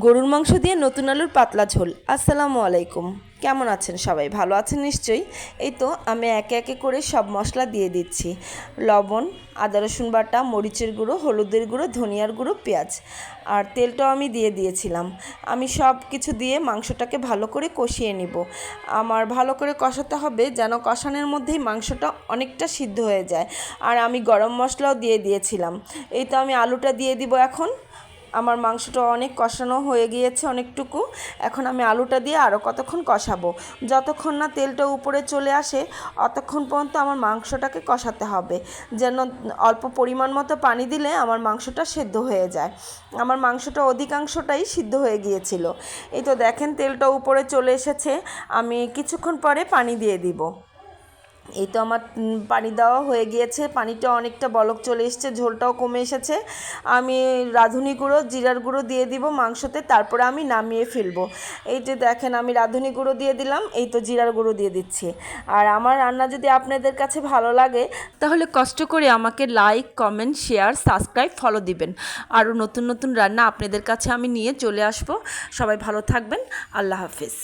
গরুর মাংস দিয়ে নতুন আলুর পাতলা ঝোল। আসসালামু আলাইকুম, কেমন আছেন সবাই? ভালো আছেন নিশ্চয়ই। এই তো আমি একে একে করে সব মশলা দিয়ে দিচ্ছি। লবণ, আদা রসুন বাটা, মরিচের গুঁড়ো, হলুদের গুঁড়ো, ধনিয়ার গুঁড়ো, পেঁয়াজ আর তেলটাও আমি দিয়ে দিয়েছিলাম। আমি সব কিছু দিয়ে মাংসটাকে ভালো করে কষিয়ে নিব। আমার ভালো করে কষাতে হবে যেন কষানোর মধ্যেই মাংসটা অনেকটা সিদ্ধ হয়ে যায়। আর আমি গরম মশলাও দিয়ে দিয়েছিলাম। এই তো আমি আলুটা দিয়ে দিব এখন। আমার মাংসটা অনেক কষানো হয়ে গিয়েছে অনেকটুকু। এখন আমি আলুটা দিয়ে আরও কতক্ষণ কষাবো, যতক্ষণ না তেলটা উপরে চলে আসে অতক্ষণ পর্যন্ত আমার মাংসটাকে কষাতে হবে, যেন অল্প পরিমাণ মতো পানি দিলে আমার মাংসটা সেদ্ধ হয়ে যায়। আমার মাংসটা অধিকাংশটাই সিদ্ধ হয়ে গিয়েছিল। এই তো দেখেন তেলটা উপরে চলে এসেছে, আমি কিছুক্ষণ পরে পানি দিয়ে দিব। এই তো আমার পানি দেওয়া হয়ে গিয়েছে, পানিটা অনেকটা বলক চলে এসেছে, ঝোলটাও কমে এসেছে। আমি রাঁধুনি গুঁড়ো, জিরার গুঁড়ো দিয়ে দিব মাংসতে, তারপরে আমি নামিয়ে ফেলবো। এই যে দেখেন আমি রাঁধুনি গুঁড়ো দিয়ে দিলাম, এই তো জিরার গুঁড়ো দিয়ে দিচ্ছি। আর আমার রান্না যদি আপনাদের কাছে ভালো লাগে তাহলে কষ্ট করে আমাকে like, comment, share, subscribe, follow দিবেন। আরও নতুন নতুন রান্না আপনাদের কাছে আমি নিয়ে চলে আসবো। সবাই ভালো থাকবেন। আল্লাহ হাফিজ।